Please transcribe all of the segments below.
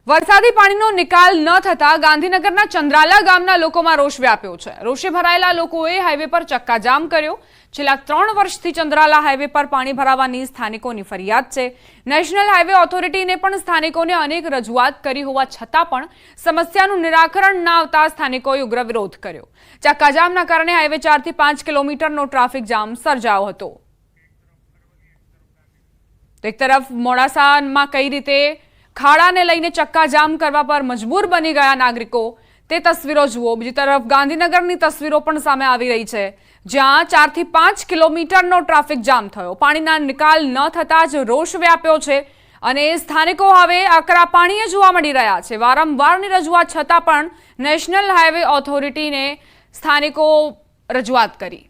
વરસાદી પાણીનો નિકાલ ન થતા ગાંધીનગરના ચંદ્રાલા ગામના લોકોમાં રોષ વ્યાપ્યો છે। રોષે ભરાયેલા લોકોએ હાઈવે પર ચક્કાજામ કર્યો। છેલ્લા 3 વર્ષથી ચંદ્રાલા હાઈવે પર પાણી ભરાવાની સ્થાનિકોની ફરિયાદ છે। નેશનલ હાઈવે ઓથોરિટીને પણ સ્થાનિકોને અનેક રજૂઆત કરી હોવા છતાં પણ સમસ્યાનું નિરાકરણ ન આવતા સ્થાનિકોએ ઉગ્ર વિરોધ કર્યો। ચક્કાજામના કારણે હાઈવે 4 થી 5 કિલોમીટરનો ટ્રાફિક જામ સર્જાયો હતો। એક તરફ મોડાસામાં કઈ રીતે ખાડાને લઈને ચક્કાજામ કરવા પર મજબૂર બની ગયા નાગરિકો તે તસવીરો જુઓ। બીજી તરફ ગાંધીનગરની તસવીરો પણ સામે આવી રહી છે, જ્યાં 4 થી 5 કિલોમીટરનો ટ્રાફિક જામ થયો। પાણીના નિકાલ ન થતા જ રોષ વ્યાપ્યો છે અને સ્થાનિકો હવે આકરા પાણીએ જોવા મળી રહ્યા છે। વારંવારની રજૂઆત છતાં પણ નેશનલ હાઈવે ઓથોરિટીને સ્થાનિકો રજૂઆત કરી।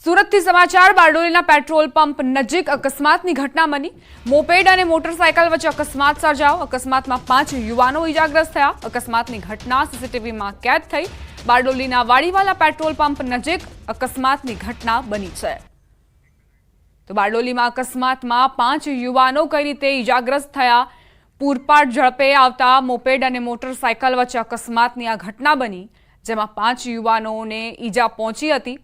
સુરતથી સમાચાર। બારડોલીના પેટ્રોલ પંપ નજીક અકસ્માતની ઘટના બની। મોપેડ અને મોટરસાયકલ વચ્ચે અકસ્માત સર્જાયો। અકસ્માતમાં 5 યુવાનો ઇજાગ્રસ્ત થયા। અકસ્માતની ઘટના સીસીટીવીમાં કેદ થઈ। બારડોલીના વાડીવાલા પેટ્રોલ પંપ નજીક અકસ્માતની ઘટના બની છે। તો બારડોલીમાં અકસ્માતમાં 5 યુવાનો કઈ રીતે ઇજાગ્રસ્ત થયા। પૂરપાટ ઝડપે આવતા મોપેડ અને મોટરસાયકલ વચ્ચે અકસ્માતની આ ઘટના બની, જેમાં 5 યુવાનોને ઈજા પહોંચી હતી।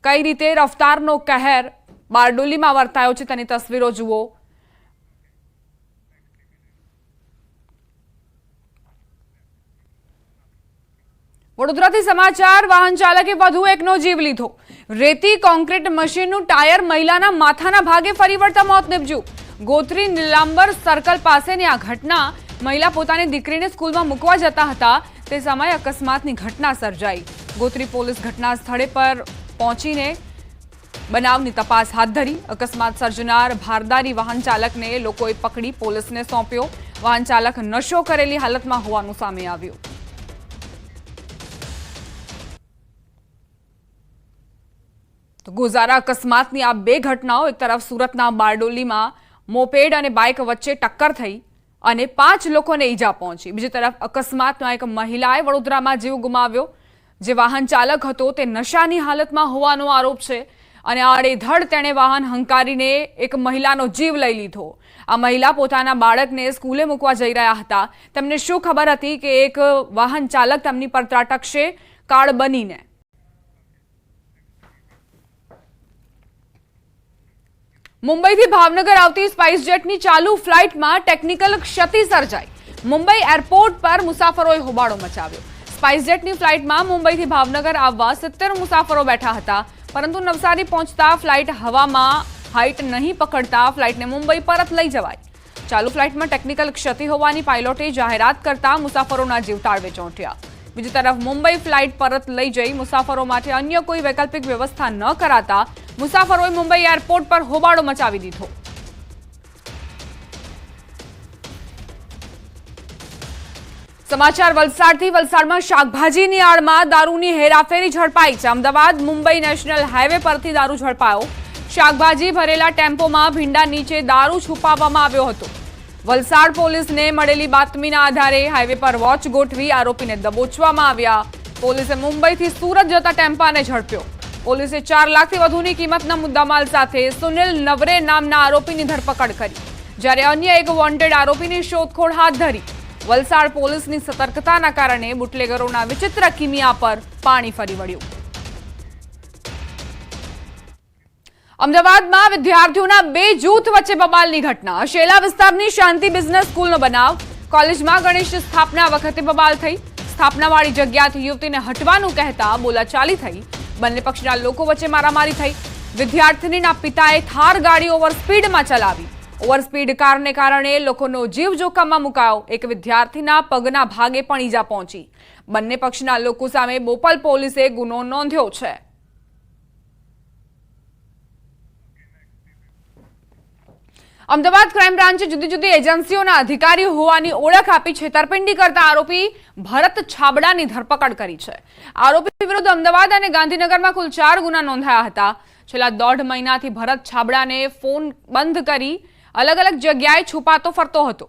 કઈ રીતે રફતારનો કહેર બારડોલીમાં વર્તાયો છે તેની તસવીરો જુઓ। વડોદરાથી સમાચાર। વાહન ચાલકે વધુ એકનો જીવ લીધો। રેતી કોન્ક્રીટ મશીનનું ટાયર મહિલાના માથાના ભાગે ફરી વળતા મોત નીપજ્યું। ગોત્રી નીલાંબર સર્કલ પાસેની આ ઘટના। મહિલા પોતાની દીકરીને સ્કૂલમાં મૂકવા જતા હતા તે સમયે અકસ્માતની ઘટના સર્જાઈ। ગોત્રી પોલીસ ઘટના સ્થળે પર પહોંચીને બનાવની તપાસ હાથ ધરી। અકસ્માત સર્જનાર ભારદારી વાહન ચાલકને લોકોએ પકડી પોલીસને સોંપ્યો। વાહન ચાલક નશો કરેલી હાલતમાં હોવાનું સામે આવ્યું। તો ગોઝારા અકસ્માતની આ બે ઘટનાઓ। એક તરફ સુરતના બારડોલીમાં મોપેડ અને બાઇક વચ્ચે ટક્કર થઈ અને 5 લોકોને ઈજા પહોંચી। બીજી તરફ અકસ્માતમાં એક મહિલાએ વડોદરામાં જીવ ગુમાવ્યો। જે વાહન ચાલક હતો તે નશાની હાલતમાં હોવાનો આરોપ છે અને આડેધડ તેણે વાહન હંકારીને એક મહિલાનો જીવ લઈ લીધો। આ મહિલા પોતાના બાળકને સ્કૂલે મૂકવા જઈ રહ્યા હતા। તેમને શું ખબર હતી કે એક વાહન ચાલક તેમની પર ત્રાટકશે કાળ બનીને। મુંબઈથી ભાવનગર આવતી સ્પાઇસજેટની ચાલુ ફ્લાઇટમાં ટેકનિકલ ક્ષતિ સર્જાઈ। મુંબઈ એરપોર્ટ પર મુસાફરોએ હોબાળો મચાવ્યો। સ્પાઇસજેટની ફ્લાઇટમાં મુંબઈથી ભાવનગર આવવા 70 મુસાફરો બેઠા હતા, પરંતુ નવસારી પહોંચતા ફ્લાઇટ હવામાં હાઇટ નહીં પકડતા ફ્લાઇટને મુંબઈ પરત લઈ જવાઈ। ચાલુ ફ્લાઇટમાં ટેકનિકલ ક્ષતિ હોવાની પાયલોટે જાહેરાત કરતા મુસાફરોના જીવ તાળવે ચોંટ્યા। બીજી તરફ મુંબઈ ફ્લાઇટ પરત લઈ જઈ મુસાફરો માટે અન્ય કોઈ વૈકલ્પિક વ્યવસ્થા ન કરાતા મુસાફરોએ મુંબઈ એરપોર્ટ પર હોબાળો મચાવી દીધો। સમાચાર વલસાડથી। વલસાડમાં શાકભાજીની આડમાં દારૂની હેરાફેરી ઝડપાઈ છે। અમદાવાદ મુંબઈ નેશનલ હાઈવે પરથી દારૂ ઝડપાયો। શાકભાજી ભરેલા ટેમ્પોમાં ભીંડા નીચે દારૂ છુપાવવામાં આવ્યો હતો। વલસાડ પોલીસને મળેલી બાતમીના આધારે હાઈવે પર વોચ ગોઠવી આરોપીને દબોચવામાં આવ્યા। પોલીસે મુંબઈથી સુરત જતા ટેમ્પાને ઝડપ્યો। પોલીસે 4 લાખથી વધુની કિંમતના મુદ્દામાલ સાથે સુનિલ નવરે નામના આરોપીની ધરપકડ કરી, જ્યારે અન્ય એક વોન્ટેડ આરોપીની શોધખોળ હાથ ધરી। વલસાડ પોલીસની સતર્કતાના કારણે બુટલેગરોના વિચિત્ર કિમિયા પર પાણી ફરી વળ્યું। અમદાવાદમાં વિદ્યાર્થીઓના 2 જૂથ વચ્ચે બબાલની ઘટના। અશેલા વિસ્તારની શાંતિ બિઝનેસ સ્કૂલનો બનાવ। કોલેજમાં ગણેશ સ્થાપના વખતે બબાલ થઈ। સ્થાપનાવાળી જગ્યાથી યુવતીને હટવાનું કહેતા બોલાચાલી થઈ। બંને પક્ષના લોકો વચ્ચે મારામારી થઈ। વિદ્યાર્થીનીના પિતાએ થાર ગાડી ઓવર સ્પીડમાં ચલાવી। ઓવરસ્પીડ કારને કારણે લોકોનો જીવ જોખમમાં મુકાયો। એક વિદ્યાર્થીના પગના ભાગે પણ ઈજા પહોંચી। બંને પક્ષના લોકો સામે બોપલ પોલીસે ગુનો નોંધ્યો છે। અમદાવાદ ક્રાઇમ બ્રાન્ચે જુદી જુદી એજન્સીઓના અધિકારી હોવાની ઓળખ આપી છેતરપિંડી કરતા આરોપી ભરત છાબડાની ધરપકડ કરી છે। આરોપી વિરુદ્ધ અમદાવાદ અને ગાંધીનગરમાં કુલ 4 ગુના નોંધાયા હતા। છેલ્લા 1.5 મહિનાથી ભરત છાબડાને ફોન બંધ કરી અલગ અલગ જગ્યાએ છુપાતો ફરતો હતો।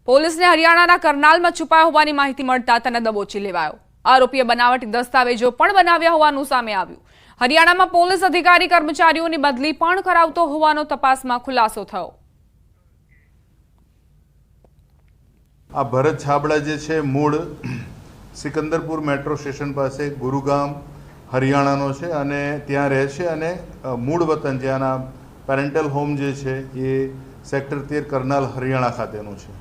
પોલીસને હરિયાણાના કરનાલમાં છુપાયો હોવાની માહિતી મળતા તેને દબોચી લેવાયો। આરોપીએ બનાવટી દસ્તાવેજો પણ બનાવ્યા હોવાનું સામે આવ્યું। હરિયાણામાં પોલીસ અધિકારી કર્મચારીઓની બદલી પણ કરાવતો હોવાનો તપાસમાં ખુલાસો થયો। આ ભરત છાબડા જે છે મૂળ સિકંદરપુર મેટ્રો સ્ટેશન પાસે ગુરુગામ હરિયાણાનો છે અને ત્યાં રહે છે અને મૂળ વતન જ્યાંના પેરેન્ટલ હોમ જે છે એ સેક્ટર 13 કરનાલ હરિયાણા ખાતેનું છે।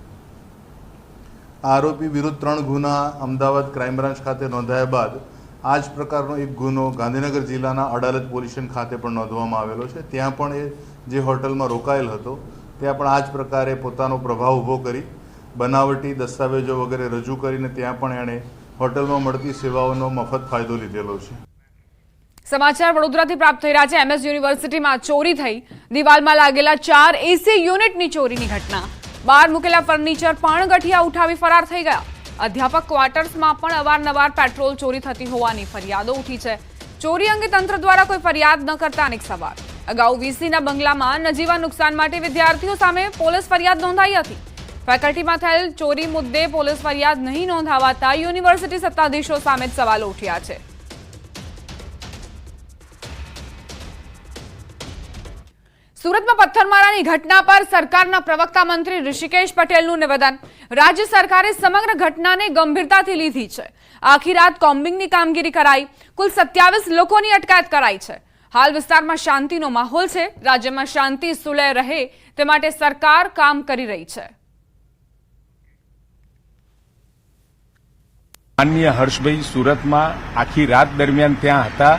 આરોપી વિરુદ્ધ 3 ગુના અમદાવાદ ક્રાઇમ બ્રાન્ચ ખાતે નોંધાયા બાદ આ જ પ્રકારનો એક ગુનો ગાંધીનગર જિલ્લાના અડાલજ પોલીસ સ્ટેશન ખાતે પણ નોંધવામાં આવેલો છે। ત્યાં પણ એ જે હોટલમાં રોકાયેલ હતો ત્યાં પણ આ જ પ્રકારે પોતાનો પ્રભાવ ઊભો કરી બનાવટી દસ્તાવેજો વગેરે રજૂ કરીને ત્યાં પણ એણે હોટલમાં મળતી સેવાઓનો મફત ફાયદો લીધેલો છે। સમાચાર વડોદરાથી પ્રાપ્ત થઈ રહ્યા છે। એમએસ યુનિવર્સિટીમાં ચોરી થઈ, દિવાલમાં લાગેલા 4 એસી યુનિટની ચોરીની ઘટના। બહાર મૂકેલા ફર્નિચર પણ ગઠિયા ઉઠાવી ફરાર થઈ ગયા। અધ્યાપક ક્વાર્ટર્સમાં પણ અવારનવાર પેટ્રોલ ચોરી થતી હોવાની ફરિયાદો ઉઠી છે। ચોરી અંગે તંત્ર દ્વારા કોઈ ફરિયાદ ન કરતા અનેક સવાલ। અગાઉ વીસીના બંગલામાં નજીવા નુકસાન માટે વિદ્યાર્થીઓ સામે પોલીસ ફરિયાદ નોંધાઈ હતી। ફેકલ્ટીમાં થયેલ ચોરી મુદ્દે પોલીસ ફરિયાદ નહીં નોંધાવાતા યુનિવર્સિટી સત્તાધીશો સામે સવાલો ઉઠ્યા છે। સુરતમાં પથ્થરમારાની ઘટના પર સરકારના પ્રવક્તા મંત્રી ઋષિકેશ પટેલનું નિવેદન। રાજ્ય સરકારે સમગ્ર ઘટનાને ગંભીરતાથી લીધી છે। આખી રાત કોમ્બિંગની કામગીરી કરાઈ। કુલ 27 લોકોની અટકાયત કરાઈ છે। હાલ વિસ્તારમાં શાંતિનો માહોલ છે। રાજ્યમાં શાંતિ સુલેહ રહે તે માટે સરકાર કામ કરી રહી છે। માનનીય હર્ષભાઈ સુરતમાં આખી રાત દરમિયાન ત્યાં હતા,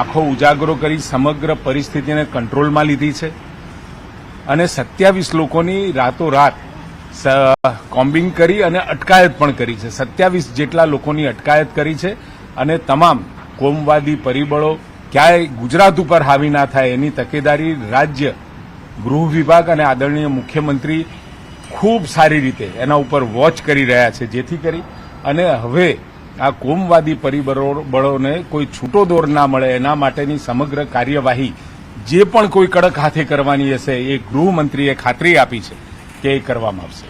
આખો ઉજાગરો કરી સમગ્ર પરિસ્થિતિને કંટ્રોલમાં લીધી છે અને 27 લોકોની રાતોરાત કોમ્બિંગ કરી અને અટકાયત પણ કરી છે। 27 જેટલા લોકોની અટકાયત કરી છે અને તમામ કોમવાદી પરિબળો ક્યાંય ગુજરાત ઉપર હાવી ના થાય એની તકેદારી રાજ્ય ગૃહ વિભાગ અને આદરણીય મુખ્યમંત્રી ખૂબ સારી રીતે એના ઉપર વોચ કરી રહ્યા છે, જેથી કરી અને હવે આ કોમવાદી પરિબળોને કોઈ છૂટો દોર ના મળે એના માટેની સમગ્ર કાર્યવાહી જે પણ કોઈ કડક હાથે કરવાની હશે એ ગૃહમંત્રીએ ખાતરી આપી છે કે એ કરવામાં આવશે।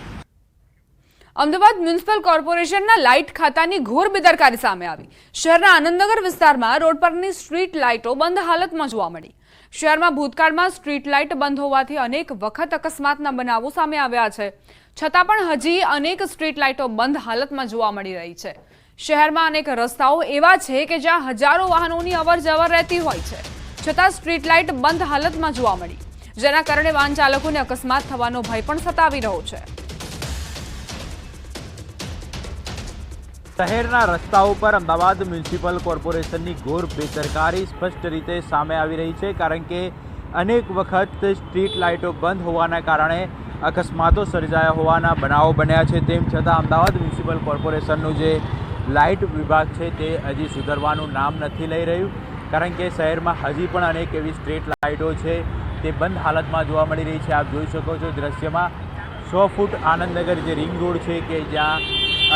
અમદાવાદ મ્યુનિસિપલ કોર્પોરેશનના લાઇટ ખાતાની ઘોર બેદરકારી સામે આવી। શહેરના આનંદનગર વિસ્તારમાં રોડ પરની સ્ટ્રીટ લાઇટો બંધ હાલતમાં જોવા મળી। શહેરમાં ભૂતકાળમાં સ્ટ્રીટ લાઇટ બંધ હોવાથી અનેક વખત અકસ્માતના બનાવો સામે આવ્યા છે, છતાં પણ હજી અનેક સ્ટ્રીટ લાઇટો બંધ હાલતમાં જોવા મળી રહી છે। શહેરમાં અનેક રસ્તાઓ એવા છે કે જ્યાં હજારો વાહનોની અવરજવર રહેતી હોય છે, છતાં સ્ટ્રીટ લાઇટ બંધ હાલતમાં જોવા મળી, જેના કારણે વાહન ચાલકોને અકસ્માત થવાનો ભય પણ સતાવી રહ્યો છે। શહેરના રસ્તાઓ પર અમદાવાદ મ્યુનિસિપલ કોર્પોરેશનની ઘોર બેદરકારી સ્પષ્ટ રીતે સામે આવી રહી છે, કારણ કે અનેક વખત સ્ટ્રીટ લાઇટો બંધ હોવાના કારણે અકસ્માતો સર્જાયા હોવાના બનાવો બન્યા છે। તેમ છતાં અમદાવાદ મ્યુનિસિપલ કોર્પોરેશનનું જે લાઇટ વિભાગ છે તે હજી સુધરવાનું નામ નથી લઈ રહ્યું, કારણ કે શહેરમાં હજી પણ અનેક એવી સ્ટ્રીટ લાઇટો છે તે બંધ હાલતમાં જોવા મળી રહી છે। આપ જોઈ શકો છો દ્રશ્યમાં 100 ફૂટ આનંદનગર જે રિંગ રોડ છે કે જ્યાં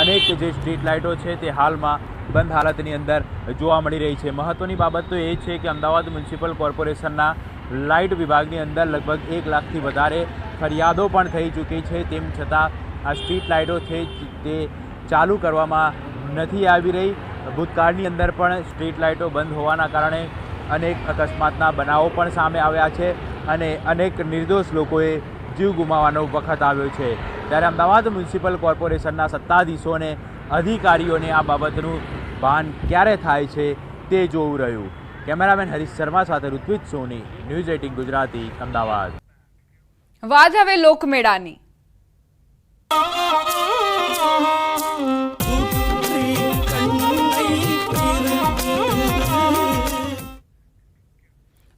અનેક જે સ્ટ્રીટ લાઇટો છે તે હાલમાં બંધ હાલતની અંદર જોવા મળી રહી છે। મહત્વની બાબત તો એ છે કે અમદાવાદ મ્યુનિસિપલ કોર્પોરેશનના લાઇટ વિભાગની અંદર લગભગ 1 લાખથી વધારે ફરિયાદો પણ થઈ ચૂકી છે, તેમ છતાં આ સ્ટ્રીટ લાઇટો છે તે ચાલુ કરવામાં નથી આવી રહી। ભૂતકાળની અંદર પણ સ્ટ્રીટ લાઇટો બંધ હોવાના કારણે અનેક અકસ્માતના બનાવો પણ સામે આવ્યા છે અને અનેક નિર્દોષ લોકોએ જીવ ગુમાવવાનો વખત આવ્યો છે। ત્યારે અમદાવાદ મ્યુનિસિપલ કોર્પોરેશનના સત્તાધીશોને અધિકારીઓને આ બાબતનું ભાન ક્યારે થાય છે તે જોવું રહ્યું। કેમેરામેન હરીશ શર્મા સાથે ઋત્વિજ સોની, ન્યૂઝ 18 ગુજરાતી, અમદાવાદ। વાત હવે લોકમેળાની।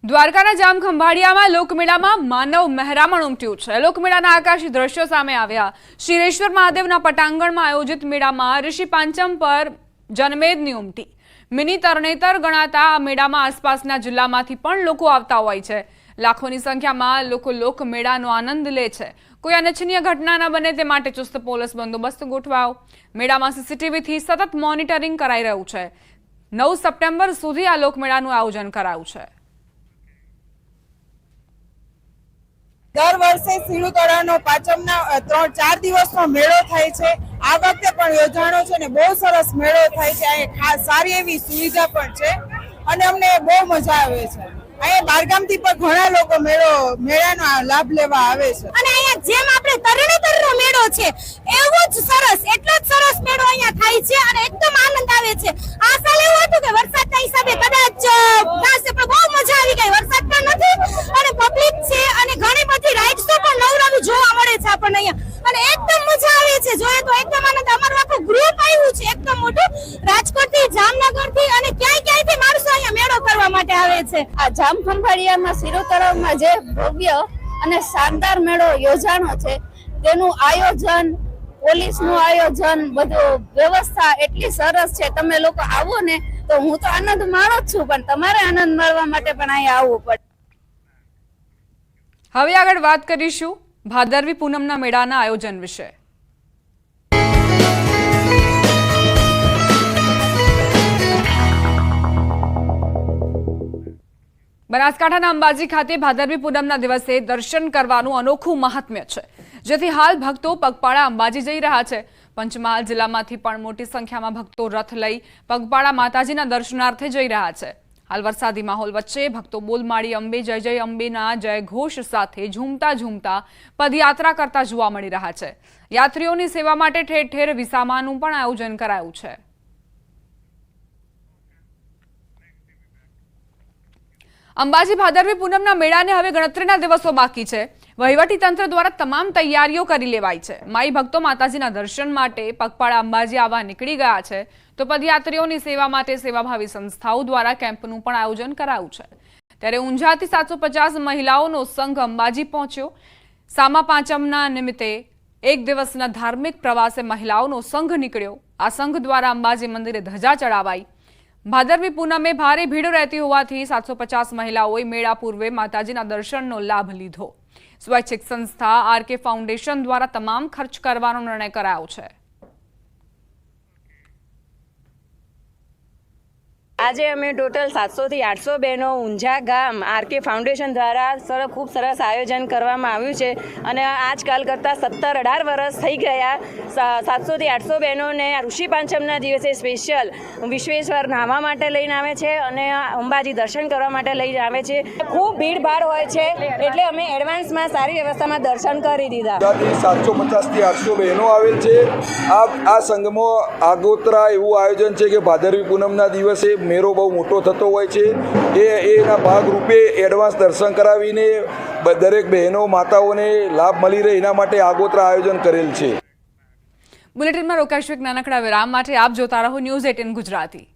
દ્વારકાના જામખંભાળિયામાં લોકમેળામાં માનવ મહેરામણ ઉમટ્યું છે। લોકમેળાના આકાશી દ્રશ્યો સામે આવ્યા। શ્રીરેશ્વર મહાદેવના પટાંગણમાં આયોજિત મેળામાં ઋષિ પાંચમ પર જનમેદની ઉમટી। મિની તરણેતર ગણાતા આ મેળામાં આસપાસના જિલ્લામાંથી પણ લોકો આવતા હોય છે। લાખોની સંખ્યામાં લોકો લોકમેળાનો આનંદ લે છે। કોઈ અનિચ્છનીય ઘટના ન બને તે માટે ચુસ્ત પોલીસ બંદોબસ્ત ગોઠવાયો। મેળામાં સીસીટીવીથી સતત મોનિટરિંગ કરાઈ રહ્યું છે। 9 સપ્ટેમ્બર સુધી આ લોકમેળાનું આયોજન કરાયું છે। દર વર્ષે સીડુ તળાવનો પાંચમના 3-4 દિવસનો મેળો થાય છે। આ વખતે પણ યોજાણો છે ને બહુ સરસ મેળો થાય છે। અહીં ખાસ સારી એવી સુવિધા પણ છે। અને અમને બહુ મજા આવે છે. અહીંયા બારગામથી પણ ઘણા લોકો મેળાનો લાભ લેવા આવે છે. અને અહીંયા જેમ આપણે તરણેતરનો મેળો છે એવો જ સરસ, એટલો જ સરસ મેળો અહીંયા થાય છે અને એકદમ આનંદ આવે છે. આ સાલ એવું હતું કે વરસાદના હિસાબે કદાચ થશે, પણ બહુ મજા આવી ગઈ. વરસાદ પણ નથી અને પબ્લિક છે અને ઘણી બધી રાઇડ્સો પણ નવનવી જોવા મળે છે આપણને અહીંયા અને એકદમ મજા આવે છે. જોઈએ તો એકદમ આનંદ. અમારું આખું ગ્રુપ આવ્યું છે એકદમ મોટું, રાજકોટથી, જામનગરથી અને ક્યાંયથી માણસો અહીંયા મેળો કરવા માટે આવે છે. આ જામખંભાળિયામાં સિરો તળાવમાં જે ભવ્ય અને શાનદાર મેળો યોજાનો છે તેનું આયોજન, પોલીસનું આયોજન, બધું વ્યવસ્થા એટલી સરસ છે. તમે લોકો આવો ને તો હું તો આનંદ માણું જ છું, પણ તમારે આનંદ માણવા માટે પણ અહીંયા આવવું પડે. હવે આગળ વાત કરીશું ભાદરવી પૂનમના મેળાના આયોજન વિશે. બનાસકાંઠાના અંબાજી ખાતે ભાદરવી પૂનમના દિવસે દર્શન કરવાનું અનોખું મહાત્મ્ય છે, જેથી હાલ ભક્તો પગપાળા અંબાજી જઈ રહ્યા છે. પંચમહાલ જિલ્લામાંથી પણ મોટી સંખ્યામાં ભક્તો રથ લઈ પગપાળા માતાજીના દર્શનાર્થે જઈ રહ્યા છે. હાલ વરસાદી માહોલ વચ્ચે ભક્તો બોલમાળી અંબે જય જય અંબેના જય ઘોષ સાથે ઝૂમતા ઝૂમતા પદયાત્રા કરતા જોવા મળી રહ્યા છે. યાત્રીઓની સેવા માટે ઠેર ઠેર વિસામાનું પણ આયોજન કરાયું છે. અંબાજી ભાદરવી પૂનમના મેળાને હવે ગણતરીના દિવસો બાકી છે. વહીવટી તંત્ર દ્વારા તમામ તૈયારીઓ કરી લેવાઈ છે. માઈ ભક્તો માતાજીના દર્શન માટે પગપાળા અંબાજી આવવા નીકળી ગયા છે, તો પદયાત્રીઓની સેવા માટે સેવાભાવી સંસ્થાઓ દ્વારા કેમ્પનું પણ આયોજન કરાયું છે. ત્યારે ઊંઝાથી 750 મહિલાઓનો સંઘ અંબાજી પહોંચ્યો. સામા પાંચમના નિમિત્તે એક દિવસના ધાર્મિક પ્રવાસે મહિલાઓનો સંઘ નીકળ્યો. આ સંઘ દ્વારા અંબાજી મંદિરે ધજા ચડાવાઈ. ભાદરવી પૂનમે ભારે ભીડ રહેતી હોવાથી 750 મહિલાઓએ મેળા પૂર્વે માતાજીના દર્શનનો લાભ લીધો. સ્વૈચ્છિક સંસ્થા આરકે ફાઉન્ડેશન દ્વારા તમામ ખર્ચ કરવાનો નિર્ણય કરાયો છે. આજે અમે ટોટલ 700 થી 800 બહેનો ઊંઝા ગામ આરકે ફાઉન્ડેશન દ્વારા ખૂબ સરસ આયોજન કરવામાં આવ્યું છે અને આજકાલ કરતાં 17-18 વર્ષ થઈ ગયા. 700 થી 800 બહેનોને ઋષિ પાંચમના દિવસે સ્પેશિયલ વિશ્વેશ્વર નાહવા માટે લઈને આવે છે અને અંબાજી દર્શન કરવા માટે લઈને આવે છે. ખૂબ ભીડભાડ હોય છે એટલે અમે એડવાન્સમાં સારી વ્યવસ્થામાં દર્શન કરી દીધા. 750 થી 800 બહેનો આવેલ છે. આ સંઘમાં આગોતરા એવું આયોજન છે કે ભાદરવી પૂનમના દિવસે મેળો બહુ મોટો થતો હોય છે. એના ભાગરૂપે એડવાન્સ દર્શન કરાવીને દરેક બહેનો માતાઓને લાભ મળી રહે એના માટે આગોતરા આયોજન કરેલ છે. બુલેટિનમાં રોકાશું એક નાનકડા વિરામ માટે. આપ જોતા રહો ન્યૂઝ 18 ગુજરાતી.